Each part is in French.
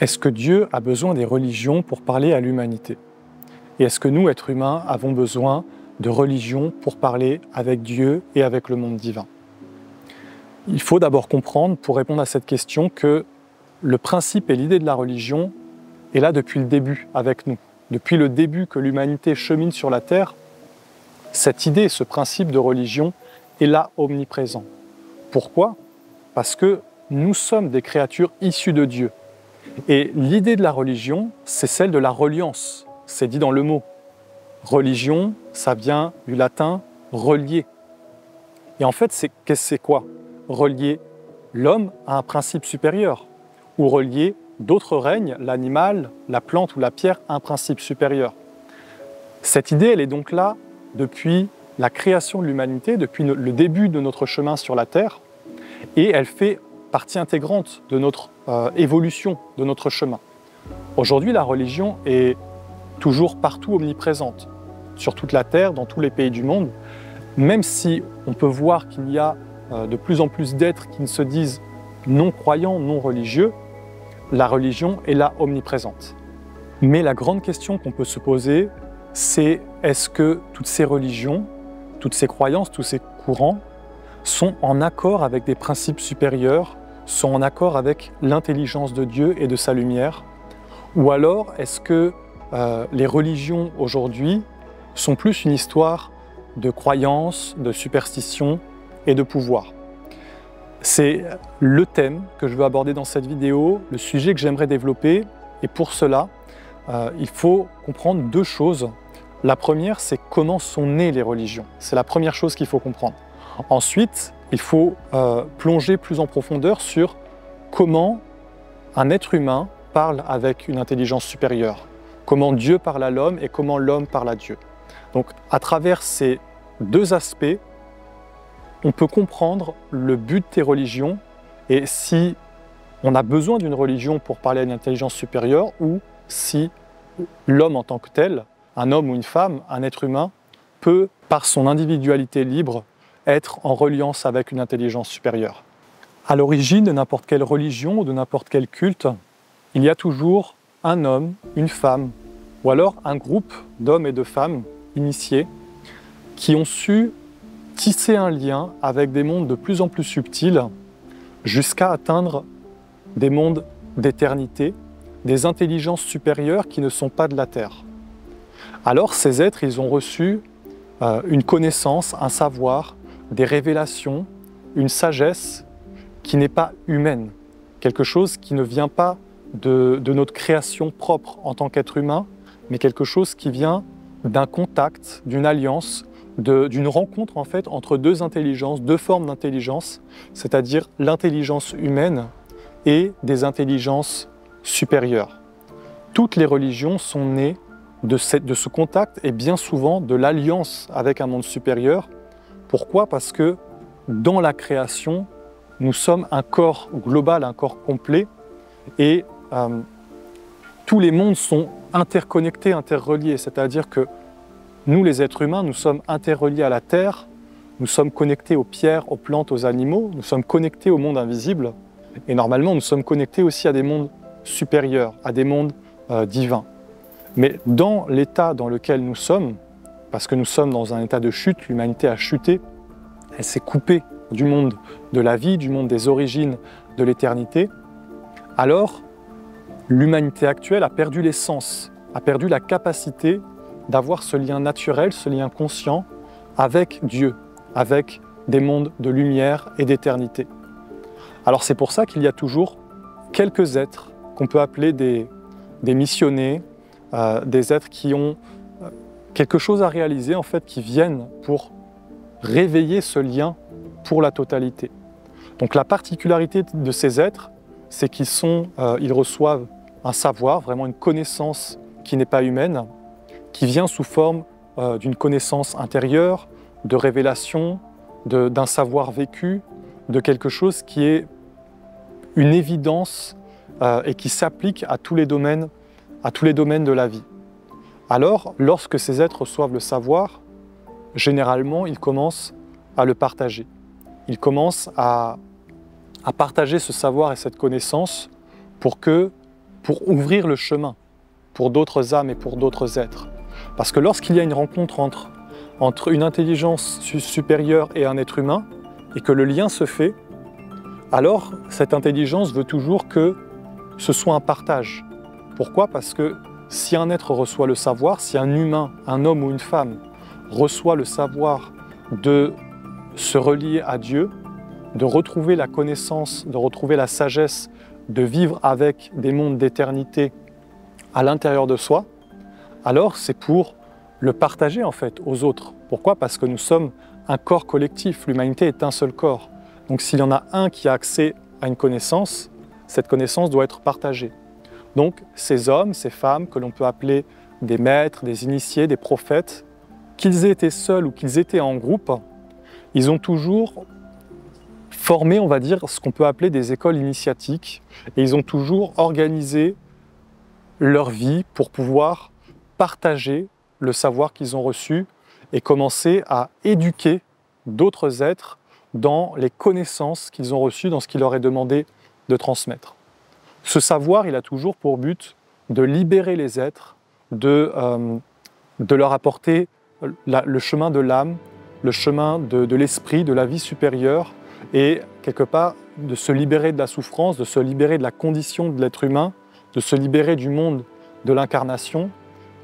Est-ce que Dieu a besoin des religions pour parler à l'humanité? Et est-ce que nous, êtres humains, avons besoin de religions pour parler avec Dieu et avec le monde divin? Il faut d'abord comprendre, pour répondre à cette question, que le principe et l'idée de la religion est là depuis le début avec nous. Depuis le début que l'humanité chemine sur la terre, cette idée, ce principe de religion est là omniprésent. Pourquoi? Parce que nous sommes des créatures issues de Dieu. Et l'idée de la religion, c'est celle de la reliance. C'est dit dans le mot. Religion, ça vient du latin « relier ». Et en fait, c'est quoi? Relier l'homme à un principe supérieur, ou relier d'autres règnes, l'animal, la plante ou la pierre, à un principe supérieur. Cette idée, elle est donc là depuis la création de l'humanité, depuis le début de notre chemin sur la Terre, et elle fait partie intégrante de notre évolution, de notre chemin. Aujourd'hui, la religion est toujours partout omniprésente, sur toute la Terre, dans tous les pays du monde, même si on peut voir qu'il y a de plus en plus d'êtres qui ne se disent non croyants, non religieux, la religion est là omniprésente. Mais la grande question qu'on peut se poser, c'est est-ce que toutes ces religions, toutes ces croyances, tous ces courants sont en accord avec des principes supérieurs, sont en accord avec l'intelligence de Dieu et de sa lumière? Ou alors est-ce que les religions aujourd'hui sont plus une histoire de croyances, de superstitions et de pouvoir? C'est le thème que je veux aborder dans cette vidéo, le sujet que j'aimerais développer, et pour cela, il faut comprendre deux choses. La première, c'est comment sont nées les religions. C'est la première chose qu'il faut comprendre. Ensuite, il faut plonger plus en profondeur sur comment un être humain parle avec une intelligence supérieure, comment Dieu parle à l'homme et comment l'homme parle à Dieu. Donc, à travers ces deux aspects, on peut comprendre le but des religions et si on a besoin d'une religion pour parler à une intelligence supérieure ou si l'homme en tant que tel, un homme ou une femme, un être humain, peut, par son individualité libre, être en reliance avec une intelligence supérieure. À l'origine de n'importe quelle religion ou de n'importe quel culte, il y a toujours un homme, une femme, ou alors un groupe d'hommes et de femmes initiés qui ont su tisser un lien avec des mondes de plus en plus subtils jusqu'à atteindre des mondes d'éternité, des intelligences supérieures qui ne sont pas de la Terre. Alors ces êtres, ils ont reçu une connaissance, un savoir, des révélations, une sagesse qui n'est pas humaine, quelque chose qui ne vient pas de notre création propre en tant qu'être humain, mais quelque chose qui vient d'un contact, d'une alliance, d'une rencontre en fait entre deux intelligences, deux formes d'intelligence, c'est-à-dire l'intelligence humaine et des intelligences supérieures. Toutes les religions sont nées de ce contact et bien souvent de l'alliance avec un monde supérieur. Pourquoi? Parce que dans la création, nous sommes un corps global, un corps complet et tous les mondes sont interconnectés, interreliés, c'est-à-dire que nous, les êtres humains, nous sommes interreliés à la Terre, nous sommes connectés aux pierres, aux plantes, aux animaux, nous sommes connectés au monde invisible et normalement nous sommes connectés aussi à des mondes supérieurs, à des mondes divins. Mais dans l'état dans lequel nous sommes, parce que nous sommes dans un état de chute, l'humanité a chuté, elle s'est coupée du monde de la vie, du monde des origines, de l'éternité, alors l'humanité actuelle a perdu l'essence, a perdu la capacité d'avoir ce lien naturel, ce lien conscient avec Dieu, avec des mondes de lumière et d'éternité. Alors c'est pour ça qu'il y a toujours quelques êtres qu'on peut appeler des missionnés, des êtres qui ont quelque chose à réaliser, en fait, qui viennent pour réveiller ce lien pour la totalité. Donc la particularité de ces êtres, c'est qu'ils reçoivent un savoir, vraiment une connaissance qui n'est pas humaine, qui vient sous forme d'une connaissance intérieure, de révélation, d'un savoir vécu, de quelque chose qui est une évidence et qui s'applique à tous les domaines de la vie. Alors, lorsque ces êtres reçoivent le savoir, généralement, ils commencent à le partager. Ils commencent à partager ce savoir et cette connaissance pour que pour ouvrir le chemin pour d'autres âmes et pour d'autres êtres. Parce que lorsqu'il y a une rencontre entre une intelligence supérieure et un être humain, et que le lien se fait, alors cette intelligence veut toujours que ce soit un partage. Pourquoi? Parce que si un être reçoit le savoir, si un humain, un homme ou une femme, reçoit le savoir de se relier à Dieu, de retrouver la connaissance, de retrouver la sagesse, de vivre avec des mondes d'éternité à l'intérieur de soi, alors c'est pour le partager en fait aux autres. Pourquoi? Parce que nous sommes un corps collectif, l'humanité est un seul corps. Donc s'il y en a un qui a accès à une connaissance, cette connaissance doit être partagée. Donc ces hommes, ces femmes que l'on peut appeler des maîtres, des initiés, des prophètes, qu'ils aient été seuls ou qu'ils étaient en groupe, ils ont toujours formé, on va dire, ce qu'on peut appeler des écoles initiatiques, et ils ont toujours organisé leur vie pour pouvoir partager le savoir qu'ils ont reçu et commencer à éduquer d'autres êtres dans les connaissances qu'ils ont reçues, dans ce qu'il leur est demandé de transmettre. Ce savoir, il a toujours pour but de libérer les êtres, de leur apporter le chemin de l'âme, le chemin de l'esprit, de la vie supérieure, et quelque part de se libérer de la souffrance, de se libérer de la condition de l'être humain, de se libérer du monde de l'incarnation,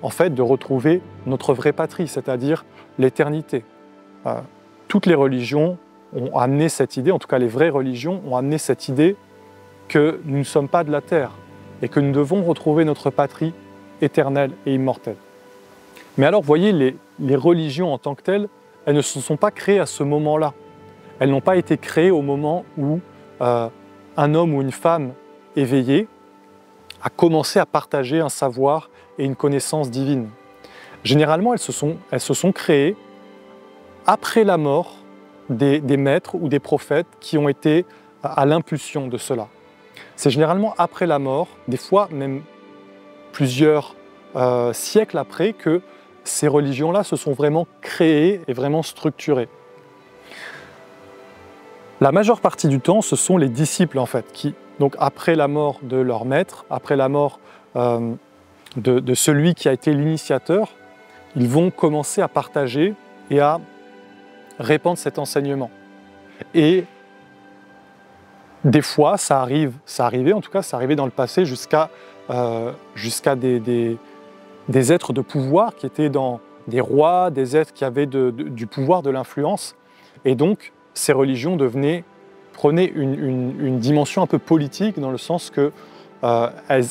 en fait de retrouver notre vraie patrie, c'est-à-dire l'éternité. Toutes les religions ont amené cette idée, en tout cas les vraies religions ont amené cette idée que nous ne sommes pas de la terre et que nous devons retrouver notre patrie éternelle et immortelle. Mais alors, vous voyez, les religions en tant que telles, elles ne se sont pas créées à ce moment-là. Elles n'ont pas été créées au moment où un homme ou une femme éveillé a commencé à partager un savoir et une connaissance divine. Généralement, elles se sont créées après la mort des maîtres ou des prophètes qui ont été à l'impulsion de cela. C'est généralement après la mort, des fois même plusieurs siècles après, que ces religions-là se sont vraiment créées et vraiment structurées. La majeure partie du temps, ce sont les disciples en fait, qui, donc après la mort de leur maître, après la mort de celui qui a été l'initiateur, ils vont commencer à partager et à répandre cet enseignement. Et des fois, ça arrivait dans le passé jusqu'à des êtres de pouvoir qui étaient des rois, des êtres qui avaient du pouvoir, de l'influence. Et donc, ces religions prenaient une dimension un peu politique dans le sens que elles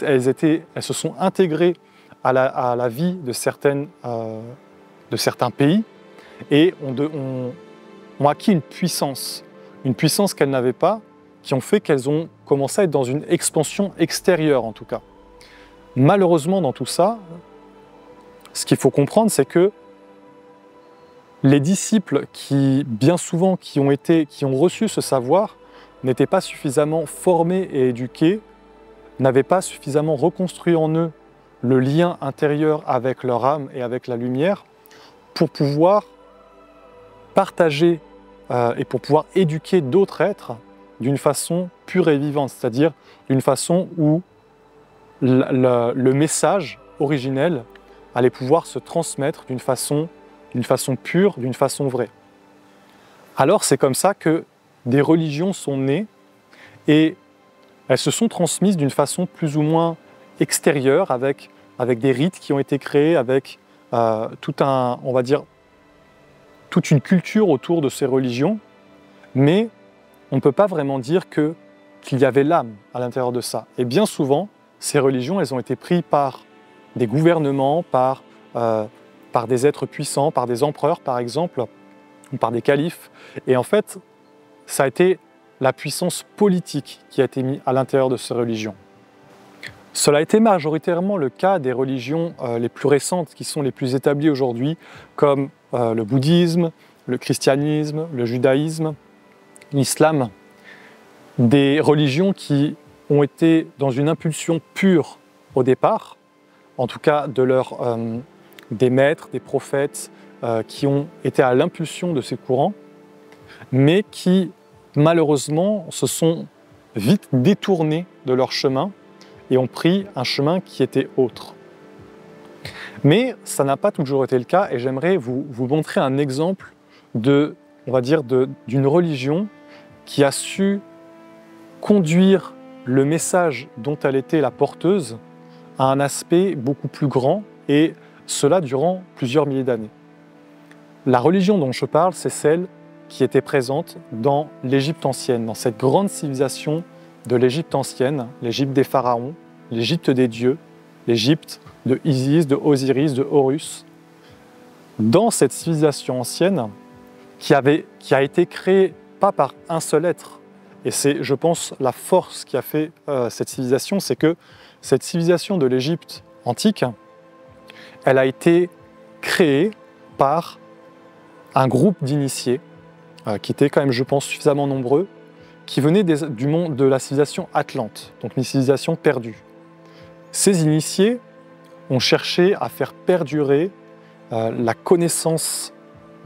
se sont intégrées à la vie de certains pays et ont acquis une puissance qu'elles n'avaient pas, qui ont fait qu'elles ont commencé à être dans une expansion extérieure en tout cas. Malheureusement dans tout ça, ce qu'il faut comprendre, c'est que les disciples qui, bien souvent, qui ont reçu ce savoir, n'étaient pas suffisamment formés et éduqués, n'avaient pas suffisamment reconstruit en eux le lien intérieur avec leur âme et avec la lumière pour pouvoir partager et pour pouvoir éduquer d'autres êtres d'une façon pure et vivante, c'est-à-dire d'une façon où le message originel allait pouvoir se transmettre d'une façon pure, d'une façon vraie. Alors c'est comme ça que des religions sont nées et elles se sont transmises d'une façon plus ou moins extérieure, avec des rites qui ont été créés, avec toute une culture autour de ces religions, mais on ne peut pas vraiment dire qu'il y avait l'âme à l'intérieur de ça. Et bien souvent, ces religions, elles ont été prises par des gouvernements, par des êtres puissants, par des empereurs par exemple, ou par des califes. Et en fait, ça a été la puissance politique qui a été mise à l'intérieur de ces religions. Cela a été majoritairement le cas des religions les plus récentes, qui sont les plus établies aujourd'hui, comme le bouddhisme, le christianisme, le judaïsme, l'islam. Des religions qui ont été dans une impulsion pure au départ, en tout cas des maîtres, des prophètes qui ont été à l'impulsion de ces courants, mais qui malheureusement se sont vite détournés de leur chemin et ont pris un chemin qui était autre. Mais ça n'a pas toujours été le cas et j'aimerais vous montrer un exemple d'une religion qui a su conduire le message dont elle était la porteuse à un aspect beaucoup plus grand, et cela durant plusieurs milliers d'années. La religion dont je parle, c'est celle qui était présente dans l'Égypte ancienne, dans cette grande civilisation de l'Égypte ancienne, l'Égypte des pharaons, l'Égypte des dieux, l'Égypte de Isis, de Osiris, de Horus. Dans cette civilisation ancienne, qui a été créée pas par un seul être, et c'est, je pense, la force qui a fait cette civilisation, c'est que cette civilisation de l'Égypte antique, elle a été créée par un groupe d'initiés, qui étaient quand même, je pense, suffisamment nombreux, qui venaient du monde de la civilisation atlante, donc une civilisation perdue. Ces initiés ont cherché à faire perdurer la connaissance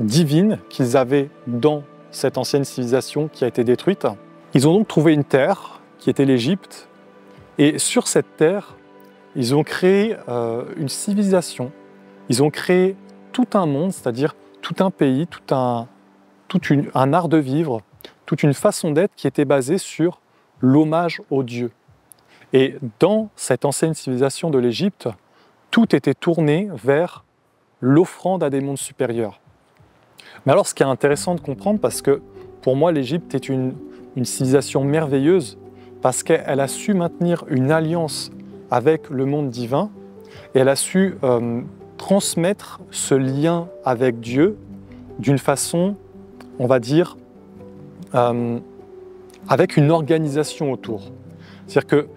divine qu'ils avaient dans cette ancienne civilisation qui a été détruite. Ils ont donc trouvé une terre qui était l'Égypte, et sur cette terre, ils ont créé une civilisation, ils ont créé tout un monde, c'est-à-dire tout un pays, un art de vivre, toute une façon d'être qui était basée sur l'hommage aux dieux. Et dans cette ancienne civilisation de l'Égypte, tout était tourné vers l'offrande à des mondes supérieurs. Mais alors, ce qui est intéressant de comprendre, parce que pour moi, l'Égypte est une civilisation merveilleuse, parce qu'elle a su maintenir une alliance avec le monde divin, et elle a su transmettre ce lien avec Dieu d'une façon, on va dire, avec une organisation autour. C'est-à-dire que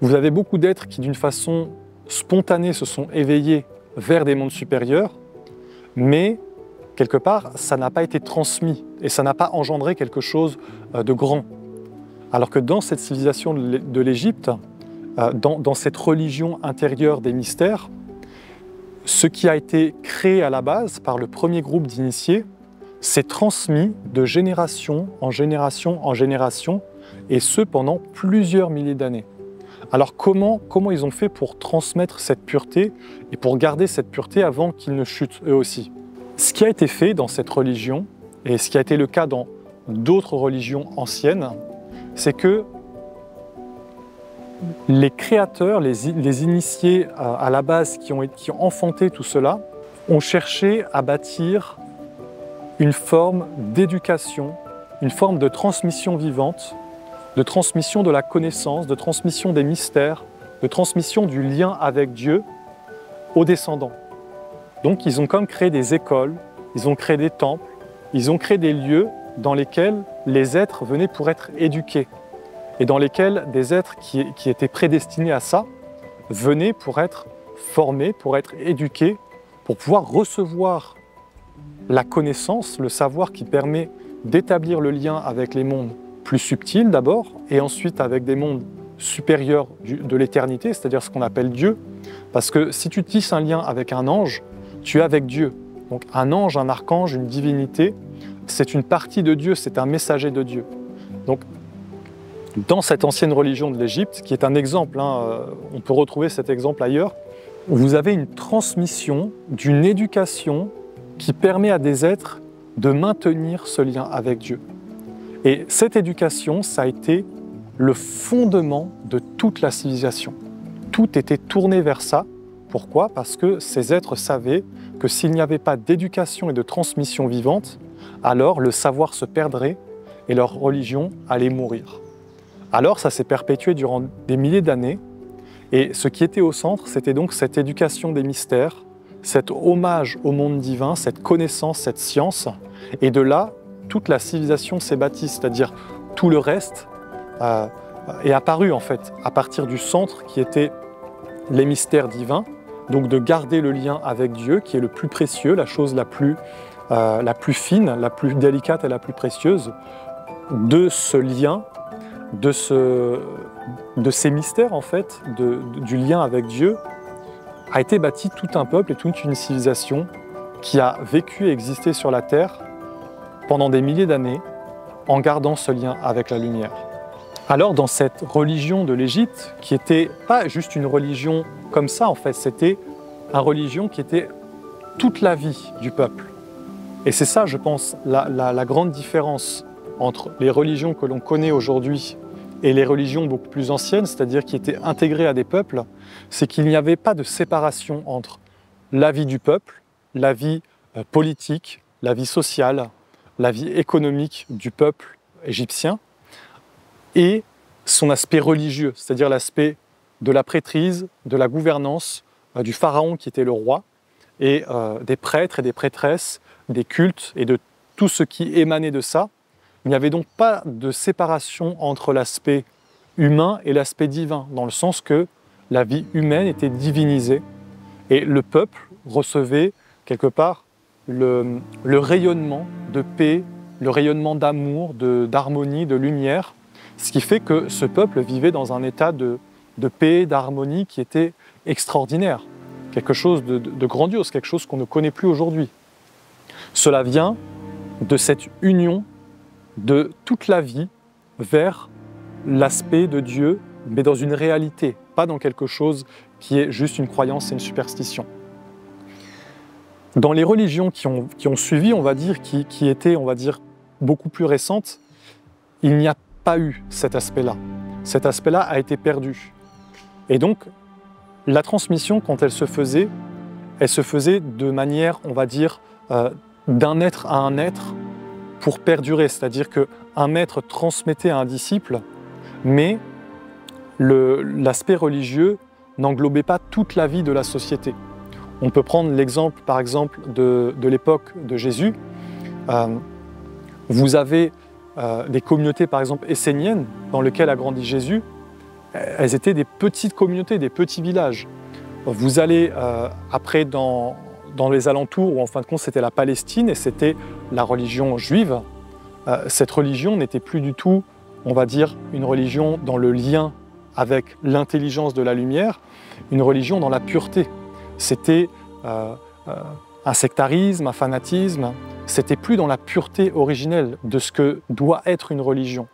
vous avez beaucoup d'êtres qui, d'une façon spontanée, se sont éveillés vers des mondes supérieurs, mais quelque part, ça n'a pas été transmis et ça n'a pas engendré quelque chose de grand. Alors que dans cette civilisation de l'Égypte, dans cette religion intérieure des mystères, ce qui a été créé à la base par le premier groupe d'initiés s'est transmis de génération en génération en génération, et ce pendant plusieurs milliers d'années. Alors comment ils ont fait pour transmettre cette pureté et pour garder cette pureté avant qu'ils ne chutent eux aussi? Ce qui a été fait dans cette religion, et ce qui a été le cas dans d'autres religions anciennes, c'est que les créateurs, les initiés à la base qui ont enfanté tout cela, ont cherché à bâtir une forme d'éducation, une forme de transmission vivante, de transmission de la connaissance, de transmission des mystères, de transmission du lien avec Dieu aux descendants. Donc ils ont comme créé des écoles, ils ont créé des temples, ils ont créé des lieux dans lesquels les êtres venaient pour être éduqués, et dans lesquels des êtres qui étaient prédestinés à ça venaient pour être formés, pour être éduqués, pour pouvoir recevoir la connaissance, le savoir qui permet d'établir le lien avec les mondes plus subtils d'abord, et ensuite avec des mondes supérieurs de l'éternité, c'est-à-dire ce qu'on appelle Dieu. Parce que si tu tisses un lien avec un ange, tu es avec Dieu. Donc un ange, un archange, une divinité, c'est une partie de Dieu, c'est un messager de Dieu. Donc dans cette ancienne religion de l'Égypte, qui est un exemple, on peut retrouver cet exemple ailleurs, vous avez une transmission d'une éducation qui permet à des êtres de maintenir ce lien avec Dieu. Et cette éducation, ça a été le fondement de toute la civilisation. Tout était tourné vers ça. Pourquoi? Parce que ces êtres savaient que s'il n'y avait pas d'éducation et de transmission vivante, alors le savoir se perdrait et leur religion allait mourir. Alors ça s'est perpétué durant des milliers d'années, et ce qui était au centre, c'était donc cette éducation des mystères, cet hommage au monde divin, cette connaissance, cette science, et de là, toute la civilisation s'est bâtie, c'est-à-dire tout le reste est apparu en fait, à partir du centre qui était les mystères divins, donc de garder le lien avec Dieu, qui est le plus précieux, la chose la plus fine, la plus délicate et la plus précieuse, de ce lien, de ces mystères en fait, du lien avec Dieu, a été bâti tout un peuple et toute une civilisation qui a vécu et existé sur la terre pendant des milliers d'années en gardant ce lien avec la lumière. Alors dans cette religion de l'Égypte, qui n'était pas juste une religion comme ça en fait, c'était une religion qui était toute la vie du peuple. Et c'est ça, je pense, la grande différence entre les religions que l'on connaît aujourd'hui et les religions beaucoup plus anciennes, c'est-à-dire qui étaient intégrées à des peuples, c'est qu'il n'y avait pas de séparation entre la vie du peuple, la vie politique, la vie sociale, la vie économique du peuple égyptien et son aspect religieux, c'est-à-dire l'aspect de la prêtrise, de la gouvernance, du pharaon qui était le roi, et des prêtres et des prêtresses, des cultes et de tout ce qui émanait de ça. Il n'y avait donc pas de séparation entre l'aspect humain et l'aspect divin, dans le sens que la vie humaine était divinisée et le peuple recevait quelque part le rayonnement de paix, le rayonnement d'amour, d'harmonie, de lumière, ce qui fait que ce peuple vivait dans un état de paix, d'harmonie qui était extraordinaire, quelque chose de grandiose, quelque chose qu'on ne connaît plus aujourd'hui. Cela vient de cette union de toute la vie vers l'aspect de Dieu, mais dans une réalité, pas dans quelque chose qui est juste une croyance et une superstition. Dans les religions qui ont suivi, on va dire, qui étaient, on va dire, beaucoup plus récentes, il n'y a pas eu cet aspect-là. Cet aspect-là a été perdu. Et donc, la transmission, quand elle se faisait de manière, on va dire, d'un être à un être pour perdurer. C'est-à-dire qu'un maître transmettait à un disciple, mais l'aspect religieux n'englobait pas toute la vie de la société. On peut prendre l'exemple, par exemple, de l'époque de Jésus. Vous avez des communautés, par exemple, esséniennes, dans lesquelles a grandi Jésus. Elles étaient des petites communautés, des petits villages. Vous allez après dans les alentours, où en fin de compte c'était la Palestine et c'était la religion juive. Cette religion n'était plus du tout, on va dire, une religion dans le lien avec l'intelligence de la lumière, une religion dans la pureté. C'était un sectarisme, un fanatisme, c'était plus dans la pureté originelle de ce que doit être une religion.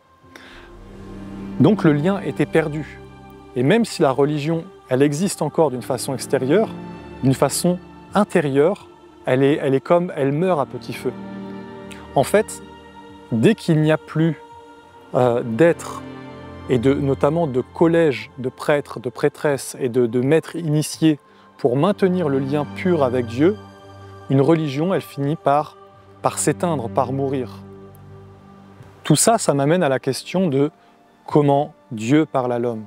Donc le lien était perdu. Et même si la religion, elle existe encore d'une façon extérieure, d'une façon intérieure, elle meurt à petit feu. En fait, dès qu'il n'y a plus d'êtres, et notamment de collèges, de prêtres, de prêtresses et de maîtres initiés pour maintenir le lien pur avec Dieu, une religion, elle finit par s'éteindre, par mourir. Tout ça, ça m'amène à la question de comment Dieu parle à l'homme,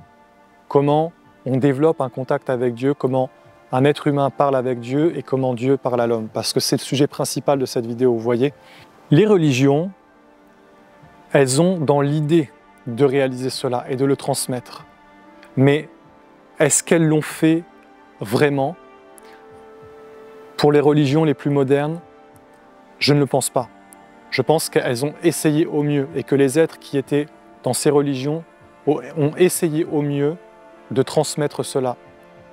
comment on développe un contact avec Dieu, comment un être humain parle avec Dieu et comment Dieu parle à l'homme, parce que c'est le sujet principal de cette vidéo, vous voyez. Les religions, elles ont dans l'idée de réaliser cela et de le transmettre. Mais est-ce qu'elles l'ont fait vraiment? Pour les religions les plus modernes, je ne le pense pas. Je pense qu'elles ont essayé au mieux et que les êtres qui étaient dans ces religions ont essayé au mieux de transmettre cela.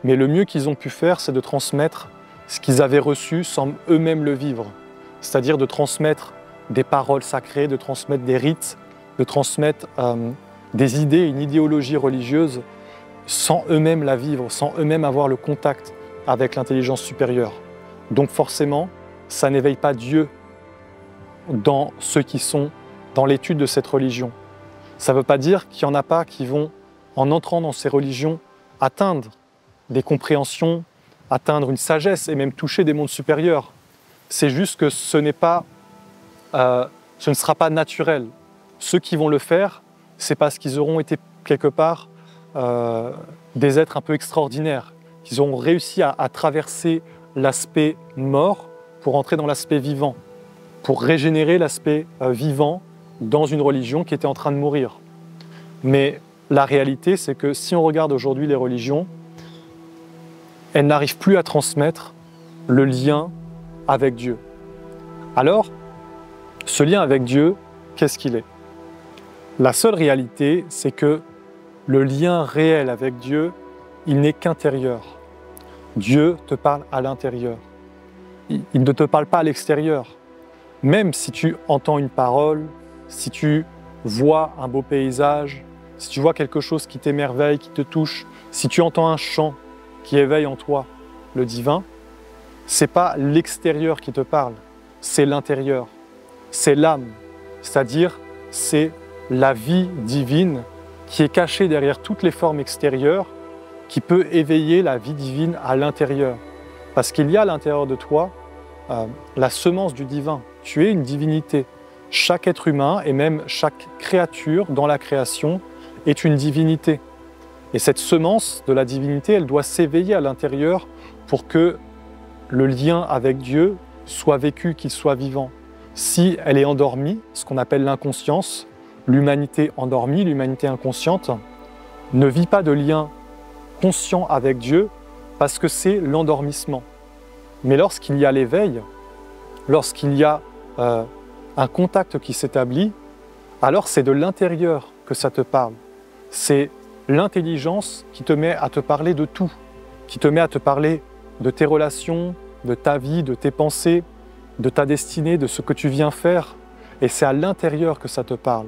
Mais le mieux qu'ils ont pu faire, c'est de transmettre ce qu'ils avaient reçu sans eux-mêmes le vivre. C'est-à-dire de transmettre des paroles sacrées, de transmettre des rites, de transmettre des idées, une idéologie religieuse sans eux-mêmes la vivre, sans eux-mêmes avoir le contact avec l'intelligence supérieure. Donc forcément, ça n'éveille pas Dieu dans ceux qui sont dans l'étude de cette religion. Ça ne veut pas dire qu'il n'y en a pas qui vont, en entrant dans ces religions, atteindre des compréhensions, atteindre une sagesse et même toucher des mondes supérieurs. C'est juste que ce ne sera pas naturel. Ceux qui vont le faire, c'est parce qu'ils auront été quelque part des êtres un peu extraordinaires, qu'ils auront réussi à traverser l'aspect mort pour entrer dans l'aspect vivant, pour régénérer l'aspect vivant dans une religion qui était en train de mourir. Mais la réalité, c'est que si on regarde aujourd'hui les religions, elles n'arrivent plus à transmettre le lien avec Dieu. Alors, ce lien avec Dieu, qu'est-ce qu'il est? La seule réalité, c'est que le lien réel avec Dieu, il n'est qu'intérieur. Dieu te parle à l'intérieur. Il ne te parle pas à l'extérieur. Même si tu entends une parole, si tu vois un beau paysage, si tu vois quelque chose qui t'émerveille, qui te touche, si tu entends un chant qui éveille en toi le divin, c'est pas l'extérieur qui te parle, c'est l'intérieur, c'est l'âme, c'est-à-dire c'est la vie divine qui est cachée derrière toutes les formes extérieures, qui peut éveiller la vie divine à l'intérieur. Parce qu'il y a à l'intérieur de toi la semence du divin. Tu es une divinité. Chaque être humain et même chaque créature dans la création est une divinité. Et cette semence de la divinité, elle doit s'éveiller à l'intérieur pour que le lien avec Dieu soit vécu, qu'il soit vivant. Si elle est endormie, ce qu'on appelle l'inconscience, l'humanité endormie, l'humanité inconsciente, ne vit pas de lien conscient avec Dieu parce que c'est l'endormissement. Mais lorsqu'il y a l'éveil, lorsqu'il y a un contact qui s'établit, alors c'est de l'intérieur que ça te parle. C'est l'intelligence qui te met à te parler de tout, qui te met à te parler de tes relations, de ta vie, de tes pensées, de ta destinée, de ce que tu viens faire. Et c'est à l'intérieur que ça te parle.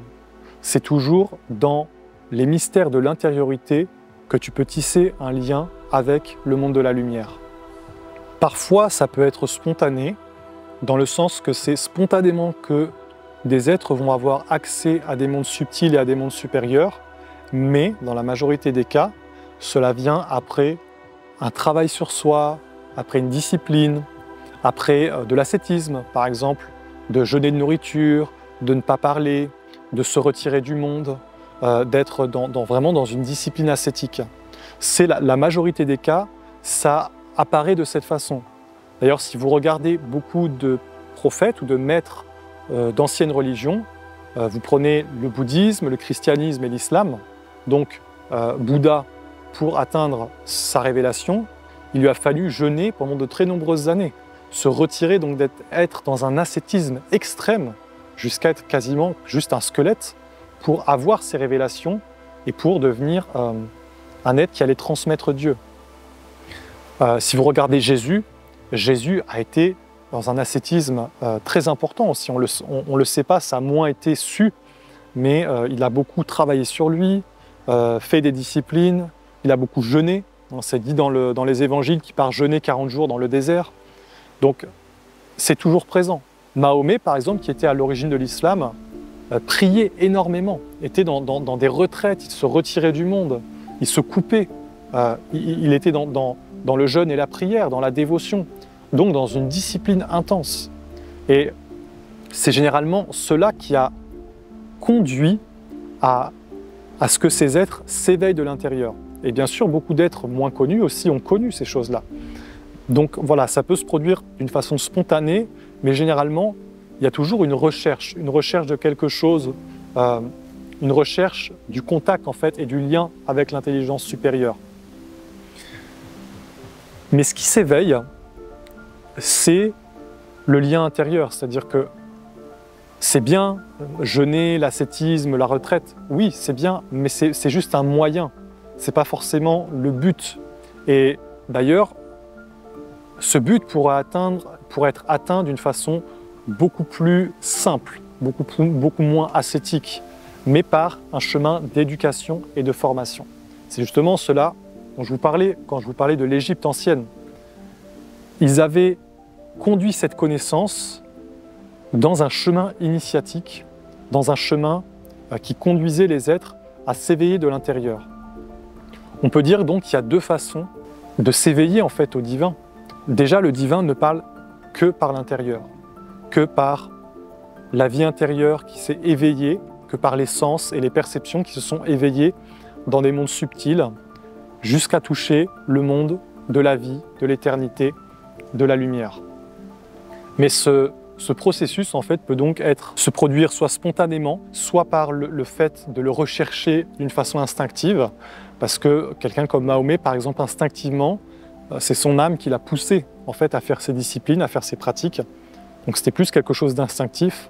C'est toujours dans les mystères de l'intériorité que tu peux tisser un lien avec le monde de la lumière. Parfois, ça peut être spontané, dans le sens que c'est spontanément que des êtres vont avoir accès à des mondes subtils et à des mondes supérieurs, mais dans la majorité des cas, cela vient après un travail sur soi, après une discipline, après de l'ascétisme, par exemple, de jeûner de nourriture, de ne pas parler, de se retirer du monde, d'être vraiment dans une discipline ascétique. C'est la majorité des cas, ça apparaît de cette façon. D'ailleurs, si vous regardez beaucoup de prophètes ou de maîtres d'anciennes religions, vous prenez le bouddhisme, le christianisme et l'islam, donc Bouddha, pour atteindre sa révélation, il lui a fallu jeûner pendant de très nombreuses années, se retirer, donc d'être dans un ascétisme extrême, jusqu'à être quasiment juste un squelette, pour avoir ces révélations et pour devenir un être qui allait transmettre Dieu. Si vous regardez Jésus, Jésus a été dans un ascétisme très important. Si on le sait pas, ça a moins été su, mais il a beaucoup travaillé sur lui, fait des disciplines, il a beaucoup jeûné. C'est dit dans les évangiles qu'il part jeûner 40 jours dans le désert. Donc c'est toujours présent. Mahomet, par exemple, qui était à l'origine de l'islam, priait énormément, était dans des retraites, il se retirait du monde, il se coupait, il était dans le jeûne et la prière, dans la dévotion, donc dans une discipline intense. Et c'est généralement cela qui a conduit à ce que ces êtres s'éveillent de l'intérieur. Et bien sûr, beaucoup d'êtres moins connus aussi ont connu ces choses-là. Donc voilà, ça peut se produire d'une façon spontanée, mais généralement, il y a toujours une recherche de quelque chose, une recherche du contact en fait et du lien avec l'intelligence supérieure. Mais ce qui s'éveille, c'est le lien intérieur, c'est-à-dire que c'est bien jeûner, l'ascétisme, la retraite, oui, c'est bien, mais c'est juste un moyen, c'est pas forcément le but. Et d'ailleurs, ce but pourrait être atteint d'une façon beaucoup plus simple, beaucoup moins ascétique, mais par un chemin d'éducation et de formation. C'est justement cela dont je vous parlais quand je vous parlais de l'Égypte ancienne. Ils avaient conduit cette connaissance dans un chemin initiatique, dans un chemin qui conduisait les êtres à s'éveiller de l'intérieur. On peut dire donc qu'il y a deux façons de s'éveiller en fait au divin. Déjà, le divin ne parle que par l'intérieur, que par la vie intérieure qui s'est éveillée, que par les sens et les perceptions qui se sont éveillées dans des mondes subtils, jusqu'à toucher le monde de la vie, de l'éternité, de la lumière. Mais ce processus en fait peut donc se produire soit spontanément, soit par le fait de le rechercher d'une façon instinctive, parce que quelqu'un comme Mahomet, par exemple, instinctivement, c'est son âme qui l'a poussé en fait à faire ses disciplines, à faire ses pratiques. Donc c'était plus quelque chose d'instinctif.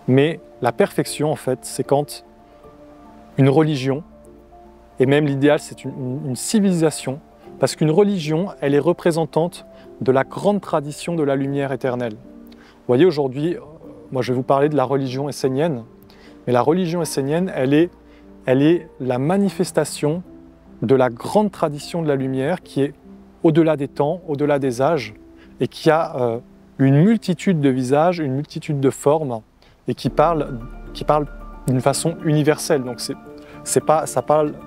Mais la perfection, en fait, c'est quand une religion, et même l'idéal, c'est une civilisation, parce qu'une religion, elle est représentante de la grande tradition de la lumière éternelle. Vous voyez, aujourd'hui, moi je vais vous parler de la religion essénienne, mais la religion essénienne, elle est elle est la manifestation de la grande tradition de la lumière qui est au-delà des temps, au-delà des âges, et qui a une multitude de visages, une multitude de formes, et qui parle d'une façon universelle. Donc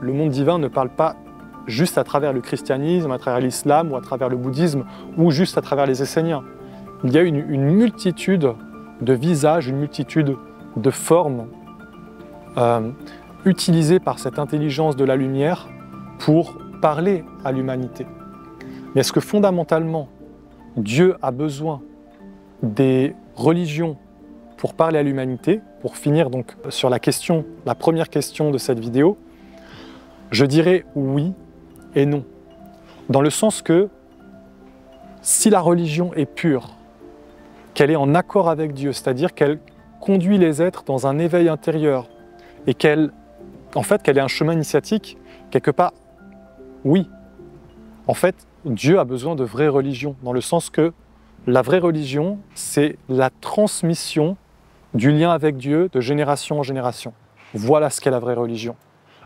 le monde divin ne parle pas juste à travers le christianisme, à travers l'islam, ou à travers le bouddhisme, ou juste à travers les Esséniens. Il y a une multitude de visages, une multitude de formes utilisées par cette intelligence de la lumière pour parler à l'humanité. Mais est-ce que fondamentalement, Dieu a besoin des religions pour parler à l'humanité? Pour finir donc sur la première question de cette vidéo, je dirais oui et non. Dans le sens que si la religion est pure, qu'elle est en accord avec Dieu, c'est-à-dire qu'elle conduit les êtres dans un éveil intérieur et qu'elle est un chemin initiatique, quelque part, oui. En fait, Dieu a besoin de vraies religions, dans le sens que la vraie religion, c'est la transmission du lien avec Dieu de génération en génération. Voilà ce qu'est la vraie religion.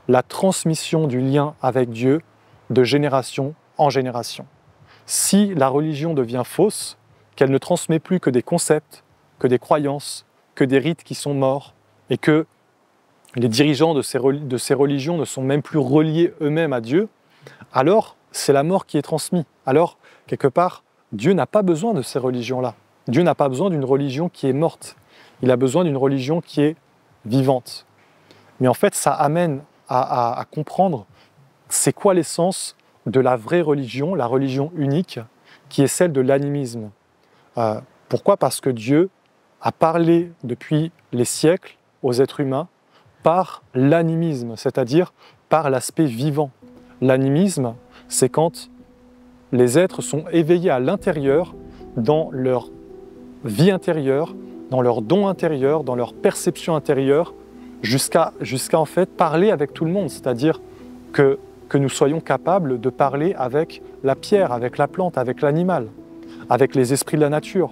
La transmission du lien avec Dieu de génération en génération. Si la religion devient fausse, qu'elle ne transmet plus que des concepts, que des croyances, que des rites qui sont morts, et que les dirigeants de ces religions ne sont même plus reliés eux-mêmes à Dieu, alors c'est la mort qui est transmise. Alors, quelque part, Dieu n'a pas besoin de ces religions-là. Dieu n'a pas besoin d'une religion qui est morte. Il a besoin d'une religion qui est vivante. Mais en fait, ça amène à comprendre c'est quoi l'essence de la vraie religion, la religion unique, qui est celle de l'animisme. Pourquoi? Parce que Dieu a parlé depuis les siècles aux êtres humains par l'animisme, c'est-à-dire par l'aspect vivant. L'animisme, c'est quand les êtres sont éveillés à l'intérieur, dans leur vie intérieure, dans leur don intérieur, dans leur perception intérieure, jusqu'à en fait parler avec tout le monde, c'est-à-dire que nous soyons capables de parler avec la pierre, avec la plante, avec l'animal, avec les esprits de la nature,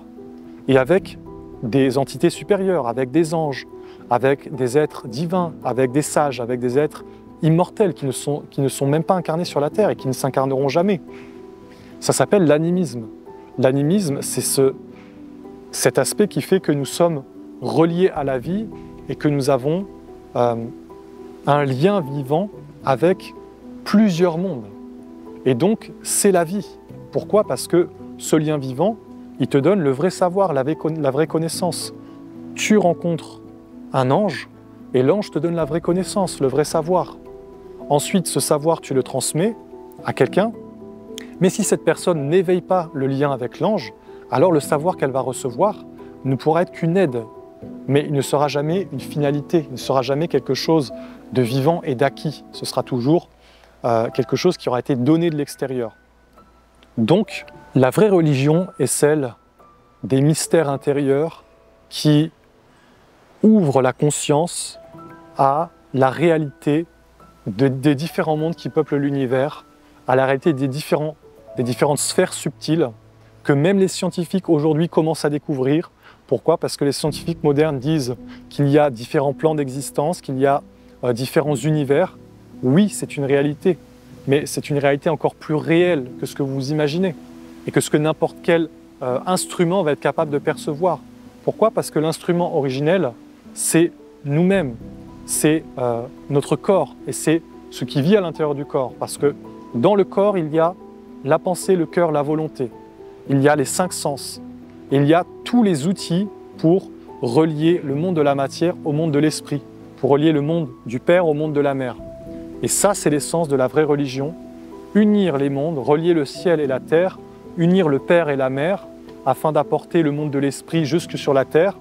et avec des entités supérieures, avec des anges, avec des êtres divins, avec des sages, avec des êtres immortels qui ne sont même pas incarnés sur la terre et qui ne s'incarneront jamais. Ça s'appelle l'animisme. L'animisme, c'est cet aspect qui fait que nous sommes reliés à la vie et que nous avons un lien vivant avec plusieurs mondes. Et donc, c'est la vie. Pourquoi? Parce que ce lien vivant, il te donne le vrai savoir, la vraie connaissance. Tu rencontres un ange et l'ange te donne la vraie connaissance, le vrai savoir. Ensuite, ce savoir, tu le transmets à quelqu'un. Mais si cette personne n'éveille pas le lien avec l'ange, alors le savoir qu'elle va recevoir ne pourra être qu'une aide. Mais il ne sera jamais une finalité, il ne sera jamais quelque chose de vivant et d'acquis. Ce sera toujours quelque chose qui aura été donné de l'extérieur. Donc, la vraie religion est celle des mystères intérieurs qui ouvrent la conscience à la réalité des différents mondes qui peuplent l'univers, à la réalité des différentes sphères subtiles que même les scientifiques aujourd'hui commencent à découvrir. Pourquoi? Parce que les scientifiques modernes disent qu'il y a différents plans d'existence, qu'il y a différents univers. Oui, c'est une réalité, mais c'est une réalité encore plus réelle que ce que vous imaginez et que ce que n'importe quel instrument va être capable de percevoir. Pourquoi? Parce que l'instrument originel, c'est nous-mêmes, c'est notre corps et c'est ce qui vit à l'intérieur du corps. Parce que dans le corps, il y a la pensée, le cœur, la volonté. Il y a les 5 sens. Il y a tous les outils pour relier le monde de la matière au monde de l'esprit, pour relier le monde du Père au monde de la Mère. Et ça, c'est l'essence de la vraie religion. Unir les mondes, relier le ciel et la terre, unir le Père et la Mère, afin d'apporter le monde de l'esprit jusque sur la terre,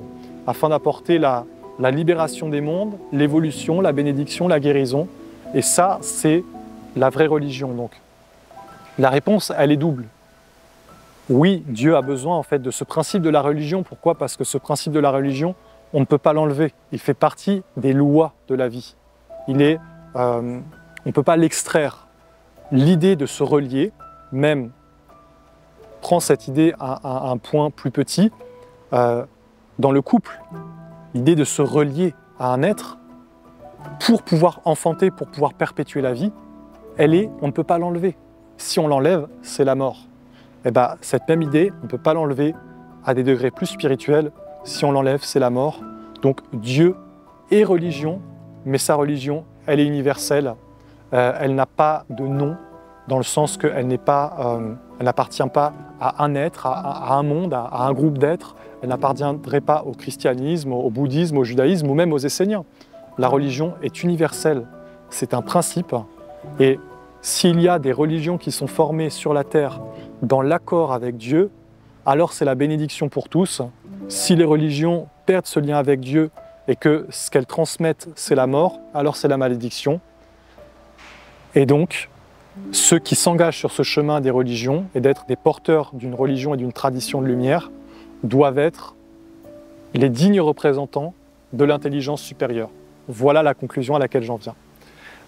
afin d'apporter la libération des mondes, l'évolution, la bénédiction, la guérison. Et ça, c'est la vraie religion. Donc, la réponse, elle est double. Oui, Dieu a besoin en fait de ce principe de la religion. Pourquoi? Parce que ce principe de la religion, on ne peut pas l'enlever. Il fait partie des lois de la vie. On ne peut pas l'extraire. L'idée de se relier, même prend cette idée à un point plus petit, dans le couple. L'idée de se relier à un être, pour pouvoir enfanter, pour pouvoir perpétuer la vie, on ne peut pas l'enlever. Si on l'enlève, c'est la mort. Et bien, cette même idée, on ne peut pas l'enlever à des degrés plus spirituels. Si on l'enlève, c'est la mort. Donc Dieu est religion, mais sa religion, elle est universelle. Elle n'a pas de nom, dans le sens qu'elle n'appartient pas à un être, à un monde, à un groupe d'êtres. Elle n'appartiendrait pas au christianisme, au bouddhisme, au judaïsme ou même aux esséniens. La religion est universelle, c'est un principe. Et s'il y a des religions qui sont formées sur la terre dans l'accord avec Dieu, alors c'est la bénédiction pour tous. Si les religions perdent ce lien avec Dieu et que ce qu'elles transmettent, c'est la mort, alors c'est la malédiction. Et donc, ceux qui s'engagent sur ce chemin des religions et d'être des porteurs d'une religion et d'une tradition de lumière doivent être les dignes représentants de l'intelligence supérieure. Voilà la conclusion à laquelle j'en viens.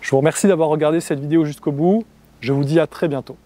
Je vous remercie d'avoir regardé cette vidéo jusqu'au bout. Je vous dis à très bientôt.